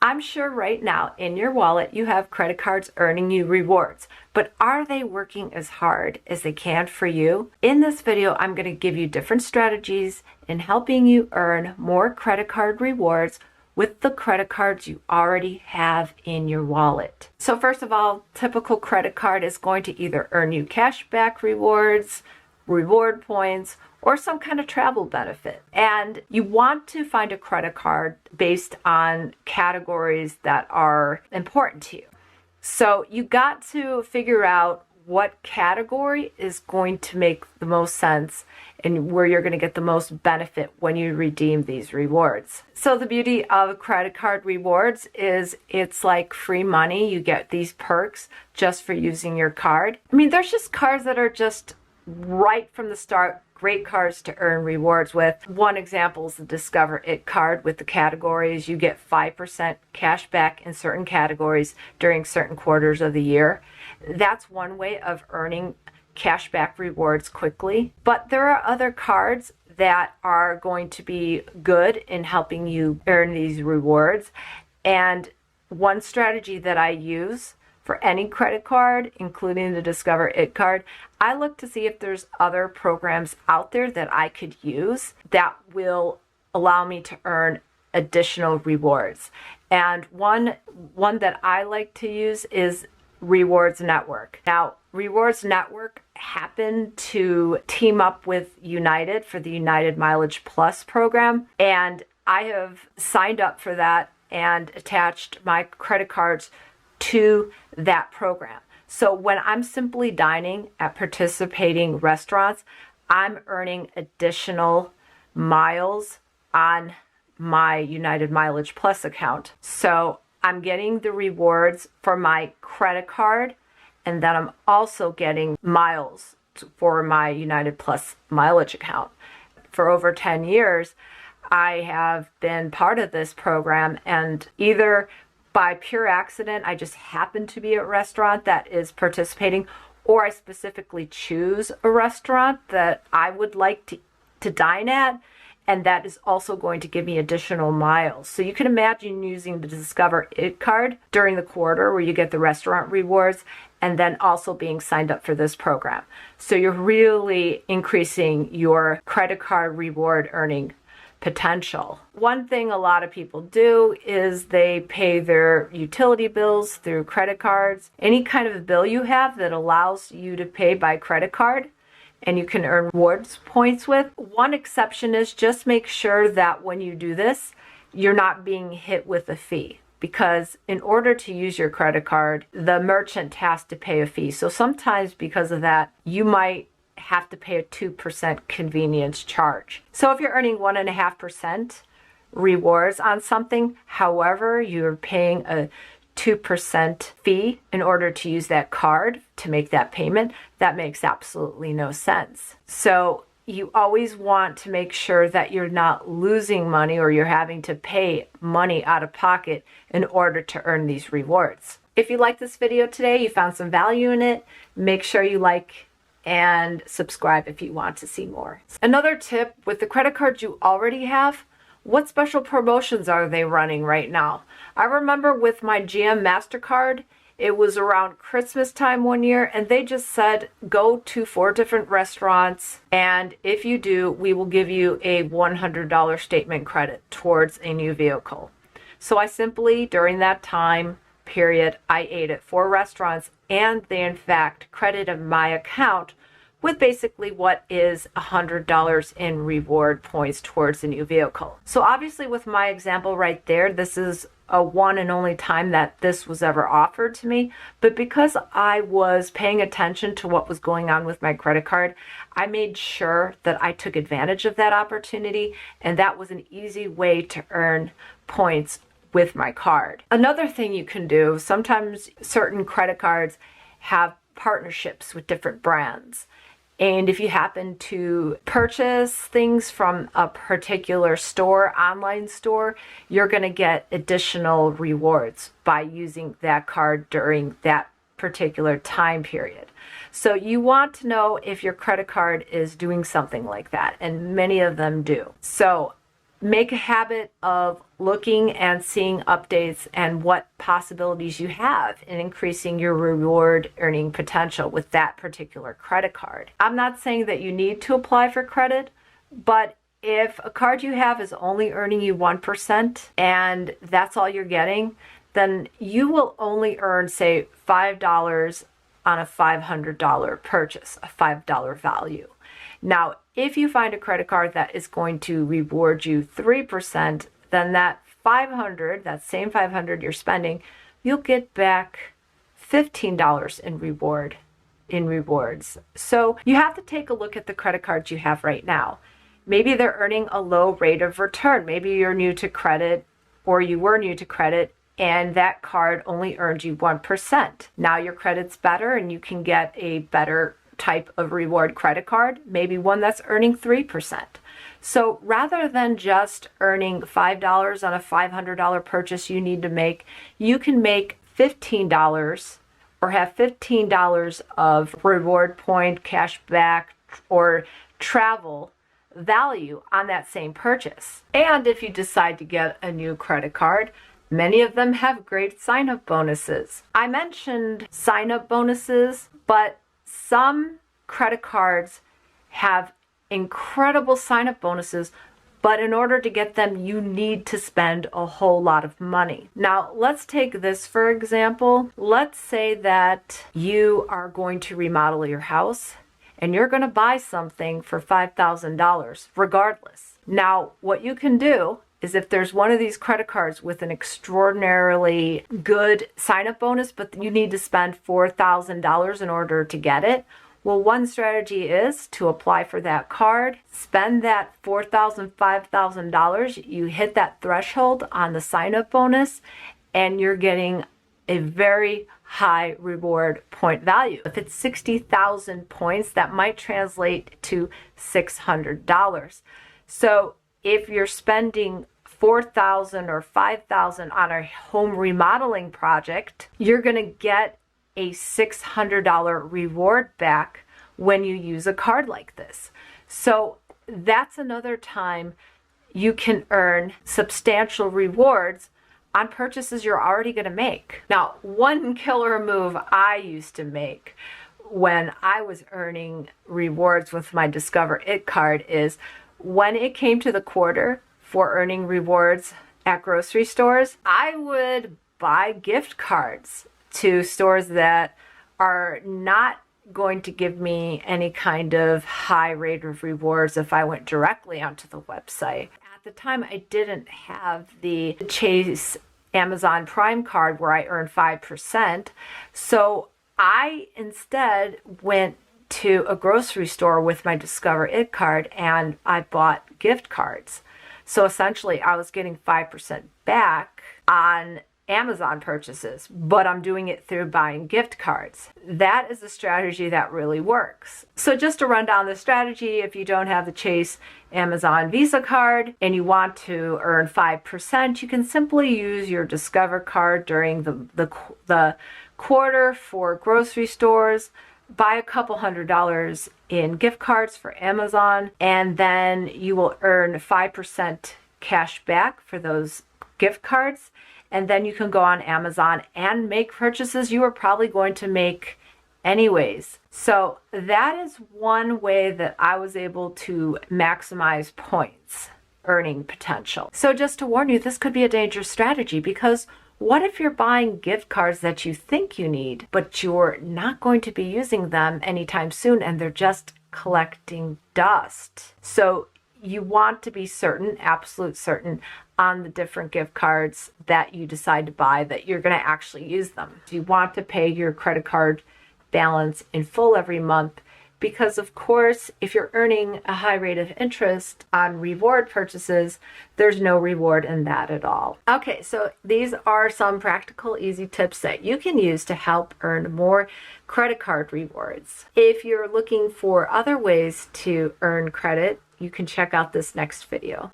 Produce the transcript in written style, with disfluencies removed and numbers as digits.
I'm sure right now in your wallet you have credit cards earning you rewards, but are they working as hard as they can for you? In this video, I'm going to give you different strategies in helping you earn more credit card rewards with the credit cards you already have in your wallet. So first of all, typical credit card is going to either earn you cash back rewards, reward points, or some kind of travel benefit. And you want to find a credit card based on categories that are important to you. So you got to figure out what category is going to make the most sense and where you're going to get the most benefit when you redeem these rewards. So the beauty of credit card rewards is it's like free money. You get these perks just for using your card. I mean, there's just cards that are just right from the start great cards to earn rewards with. One example is the Discover It card with the categories. You get 5% cash back in certain categories during certain quarters of the year. That's one way of earning cash back rewards quickly. But there are other cards that are going to be good in helping you earn these rewards. And one strategy that I use for any credit card, including the Discover It card, I look to see if there's other programs out there that I could use that will allow me to earn additional rewards. And one that I like to use is Rewards Network. Now, Rewards Network happened to team up with United for the United Mileage Plus program, and I have signed up for that and attached my credit cards to that program. So when I'm simply dining at participating restaurants, I'm earning additional miles on my United Mileage Plus account. So I'm getting the rewards for my credit card, and then I'm also getting miles for my United Plus mileage account. For over 10 years, I have been part of this program, and either by pure accident, I just happen to be at a restaurant that is participating, or I specifically choose a restaurant that I would like to dine at, and that is also going to give me additional miles. So you can imagine using the Discover It card during the quarter where you get the restaurant rewards, and then also being signed up for this program. So you're really increasing your credit card reward earning potential. One thing a lot of people do is they pay their utility bills through credit cards. Any kind of bill you have that allows you to pay by credit card and you can earn rewards points with. One exception is just make sure that when you do this, you're not being hit with a fee, because in order to use your credit card, the merchant has to pay a fee. So sometimes because of that, you might have to pay a 2% convenience charge. So if you're earning 1.5% rewards on something, however, you're paying a 2% fee in order to use that card to make that payment, that makes absolutely no sense. So you always want to make sure that you're not losing money or you're having to pay money out of pocket in order to earn these rewards. If you like this video today, you found some value in it, make sure you like and subscribe if you want to see more. Another tip with the credit cards you already have, what special promotions are they running right now? I remember with my GM MasterCard, it was around Christmas time one year, and they just said, go to 4 different restaurants, and if you do, we will give you a $100 statement credit towards a new vehicle. So I simply, during that time period, I ate at 4 restaurants, and they in fact credited my account with basically what is $100 in reward points towards the new vehicle. So obviously with my example right there, this is a one and only time that this was ever offered to me. But because I was paying attention to what was going on with my credit card, I made sure that I took advantage of that opportunity, and that was an easy way to earn points with my card. Another thing you can do, sometimes certain credit cards have partnerships with different brands. And if you happen to purchase things from a particular store, online store, you're going to get additional rewards by using that card during that particular time period. So you want to know if your credit card is doing something like that, and many of them do. So make a habit of looking and seeing updates and what possibilities you have in increasing your reward earning potential with that particular credit card. I'm not saying that you need to apply for credit, but if a card you have is only earning you 1% and that's all you're getting, then you will only earn, say, $5 on a $500 purchase, a $5 value. Now, if you find a credit card that is going to reward you 3%, then that 500, that same 500 you're spending, you'll get back $15 in rewards. So you have to take a look at the credit cards you have right now. Maybe they're earning a low rate of return. Maybe you're new to credit, or you were new to credit, and that card only earned you 1%. Now your credit's better and you can get a better type of reward credit card, maybe one that's earning 3%. So rather than just earning $5 on a $500 purchase you need to make, you can make $15 or have $15 of reward point, cash back, or travel value on that same purchase. And if you decide to get a new credit card, many of them have great sign-up bonuses. I mentioned sign-up bonuses, but some credit cards have incredible sign-up bonuses, but in order to get them, you need to spend a whole lot of money. Now, let's take this for example. Let's say that you are going to remodel your house and you're going to buy something for $5,000 regardless. Now, what you can do is if there's one of these credit cards with an extraordinarily good sign-up bonus, but you need to spend $4,000 in order to get it, well, one strategy is to apply for that card, spend that $4,000, $5,000, you hit that threshold on the sign-up bonus, and you're getting a very high reward point value. If it's 60,000 points, that might translate to $600. So if you're spending $4,000 or $5,000 on a home remodeling project, you're going to get a $600 reward back when you use a card like this. So that's another time you can earn substantial rewards on purchases you're already going to make. Now, one killer move I used to make when I was earning rewards with my Discover It card is when it came to the quarter for earning rewards at grocery stores, I would buy gift cards to stores that are not going to give me any kind of high rate of rewards if I went directly onto the website. At the time, I didn't have the Chase Amazon Prime card where I earned 5%. So I instead went to a grocery store with my Discover It card and I bought gift cards. So essentially I was getting 5% back on Amazon purchases, but I'm doing it through buying gift cards. That is a strategy that really works. So just to run down the strategy, if you don't have the Chase Amazon Visa card and you want to earn 5%, you can simply use your Discover card during the quarter for grocery stores, buy a couple $100 in gift cards for Amazon, and then you will earn 5% cash back for those gift cards. And then you can go on Amazon and make purchases you were probably going to make anyways. So that is one way that I was able to maximize points earning potential. So just to warn you, this could be a dangerous strategy, because what if you're buying gift cards that you think you need, but you're not going to be using them anytime soon and they're just collecting dust? So you want to be certain, absolute certain, on the different gift cards that you decide to buy that you're going to actually use them. You want to pay your credit card balance in full every month, because of course, if you're earning a high rate of interest on reward purchases, there's no reward in that at all. Okay, so these are some practical, easy tips that you can use to help earn more credit card rewards. If you're looking for other ways to earn credit, you can check out this next video.